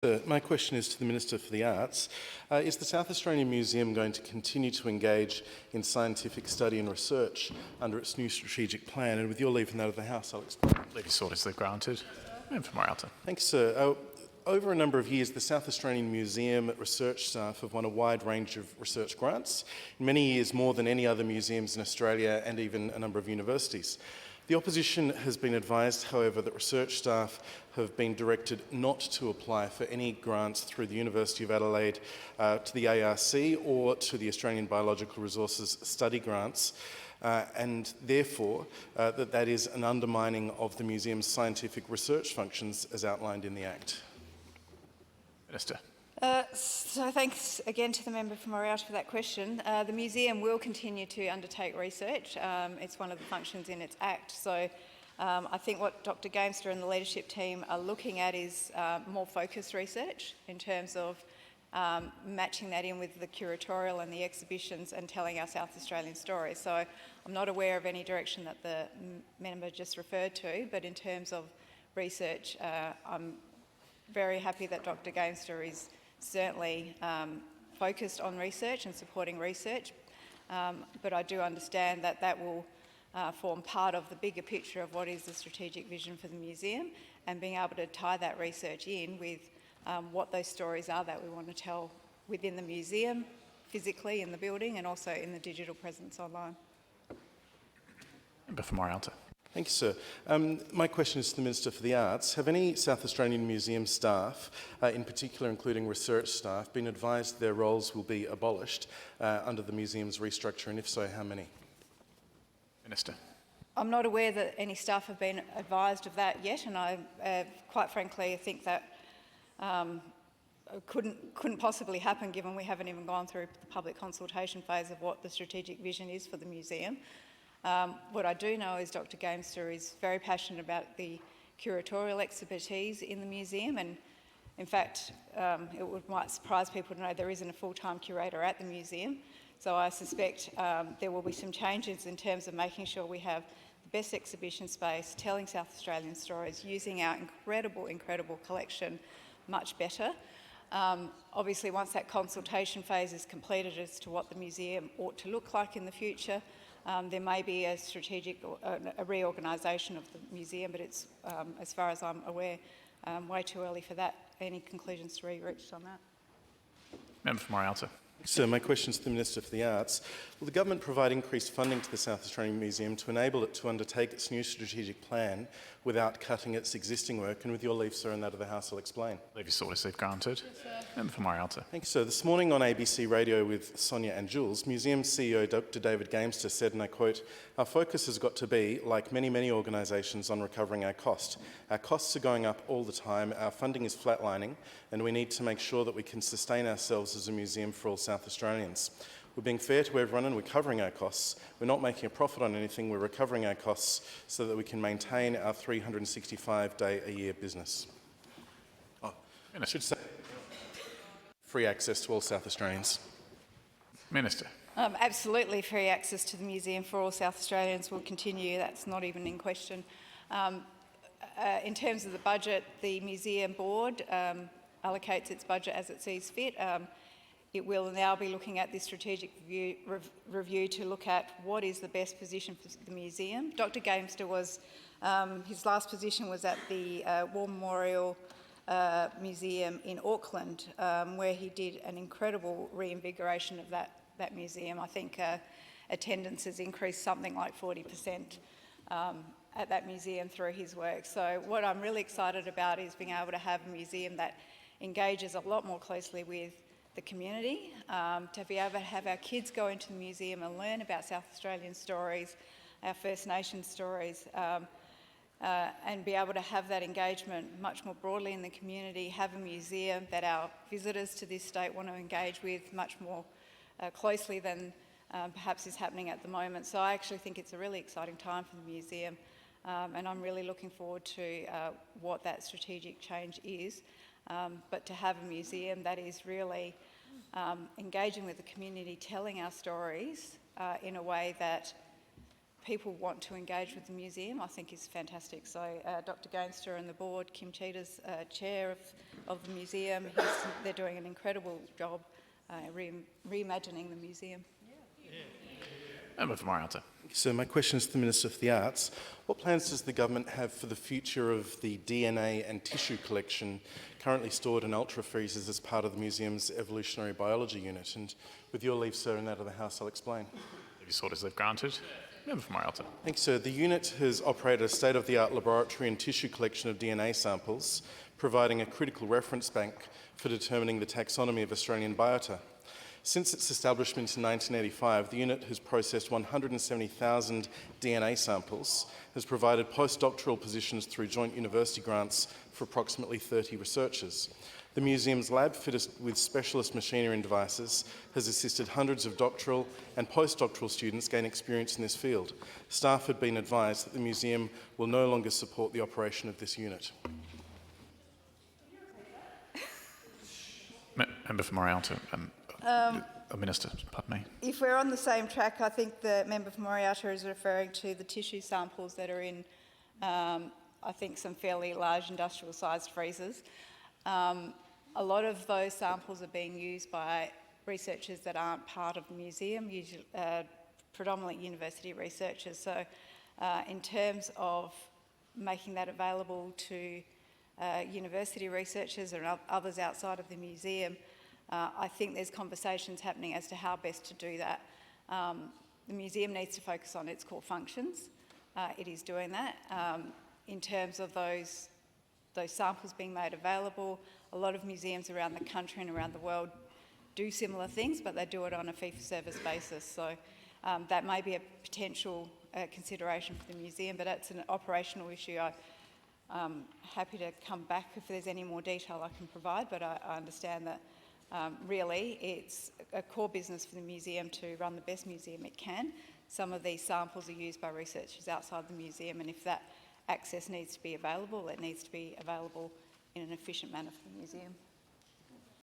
My question is to the Minister for the Arts. Is the South Australian Museum going to continue to engage in scientific study and research under its new strategic plan? And with your leave and that of the House, I'll explain. Leave is sorted, granted. Member for Morialta. Thanks, sir. Over a number of years, the South Australian Museum research staff have won a wide range of research grants, in many years more than any other museums in Australia and even a number of universities. The opposition has been advised, however, that research staff have been directed not to apply for any grants through the University of Adelaide to the ARC or to the Australian Biological Resources Study grants, and therefore that is an undermining of the museum's scientific research functions as outlined in the Act. Minister. So thanks again to the member from Morialta for that question. The museum will continue to undertake research. It's one of the functions in its Act. So I think what Dr Gamester and the leadership team are looking at is more focused research in terms of matching that in with the curatorial and the exhibitions and telling our South Australian stories. So I'm not aware of any direction that the member just referred to, but in terms of research, I'm very happy that Dr Gamester is certainly focused on research and supporting research, but I do understand that that will form part of the bigger picture of what is the strategic vision for the museum, and being able to tie that research in with what those stories are that we want to tell within the museum, physically in the building, and also in the digital presence online. Member for Morialta. Thank you, sir. My question is to the Minister for the Arts. Have any South Australian Museum staff, in particular including research staff, been advised their roles will be abolished under the museum's restructure, and if so, how many? Minister. I'm not aware that any staff have been advised of that yet, and I quite frankly think that couldn't possibly happen given we haven't even gone through the public consultation phase of what the strategic vision is for the museum. What I do know is Dr Gamester is very passionate about the curatorial expertise in the museum, and in fact might surprise people to know there isn't a full-time curator at the museum. So I suspect there will be some changes in terms of making sure we have the best exhibition space, telling South Australian stories, using our incredible collection much better. Obviously, once that consultation phase is completed as to what the museum ought to look like in the future, there may be a strategic a reorganisation of the museum, but it's, as far as I'm aware, way too early for that. Any conclusions to be reached on that? Member for Morialta. Sir, my question is to the Minister for the Arts. Will the government provide increased funding to the South Australian Museum to enable it to undertake its new strategic plan without cutting its existing work? And with your leave, sir, and that of the House, I'll explain. Leave is sorted, granted. Yes, member for Morialta. Thank you, sir. This morning on ABC Radio with Sonia and Jules, Museum CEO Dr David Gamester said, and I quote, "Our focus has got to be, like many organisations, on recovering our cost. Our costs are going up all the time, our funding is flatlining, and we need to make sure that we can sustain ourselves as a museum for all South Australians. We're being fair to everyone and we're covering our costs. We're not making a profit on anything, we're recovering our costs so that we can maintain our 365-day-a-year business." I should say free access to all South Australians. Minister. Absolutely, free access to the museum for all South Australians will continue. That's not even in question. In terms of the budget, the museum board allocates its budget as it sees fit. It will now be looking at this strategic review to look at what is the best position for the museum. Dr Gamester was, his last position was at the War Memorial Museum in Auckland, where he did an incredible reinvigoration of that museum. I think attendance has increased something like 40% at that museum through his work. So what I'm really excited about is being able to have a museum that engages a lot more closely with the community, to be able to have our kids go into the museum and learn about South Australian stories, our First Nations stories, and be able to have that engagement much more broadly in the community, have a museum that our visitors to this state want to engage with much more closely than perhaps is happening at the moment. So I actually think it's a really exciting time for the museum, and I'm really looking forward to what that strategic change is. But to have a museum that is really engaging with the community, telling our stories in a way that people want to engage with the museum, I think is fantastic. So Dr Gamester and the board, Kim Cheetah's chair of the museum. They're doing an incredible job reimagining the museum. Member for Morialta. So my question is to the Minister for the Arts. What plans does the government have for the future of the DNA and tissue collection currently stored in ultra-freezers as part of the museum's evolutionary biology unit? And with your leave, sir, and that of the House, I'll explain. These orders they've granted. Member for Morialta. Thanks, sir. The unit has operated a state-of-the-art laboratory and tissue collection of DNA samples, providing a critical reference bank for determining the taxonomy of Australian biota. Since its establishment in 1985, the unit has processed 170,000 DNA samples, has provided postdoctoral positions through joint university grants for approximately 30 researchers. The museum's lab, fitted with specialist machinery and devices, has assisted hundreds of doctoral and postdoctoral students gain experience in this field. Staff had been advised that the museum will no longer support the operation of this unit. Member for Morialta. Minister, pardon me. If we're on the same track, I think the member for Morialta is referring to the tissue samples that are in, I think, some fairly large industrial-sized freezers. A lot of those samples are being used by researchers that aren't part of the museum, usually, predominantly university researchers. So in terms of making that available to university researchers and others outside of the museum, I think there's conversations happening as to how best to do that. The museum needs to focus on its core functions. It is doing that. In terms of those samples being made available, a lot of museums around the country and around the world do similar things, but they do it on a fee-for-service basis. So that may be a potential consideration for the museum, but that's an operational issue. I'm happy to come back if there's any more detail I can provide, but I understand that really it's a core business for the museum to run the best museum it can. Some of these samples are used by researchers outside the museum, and if that access needs to be available, it needs to be available in an efficient manner for the museum.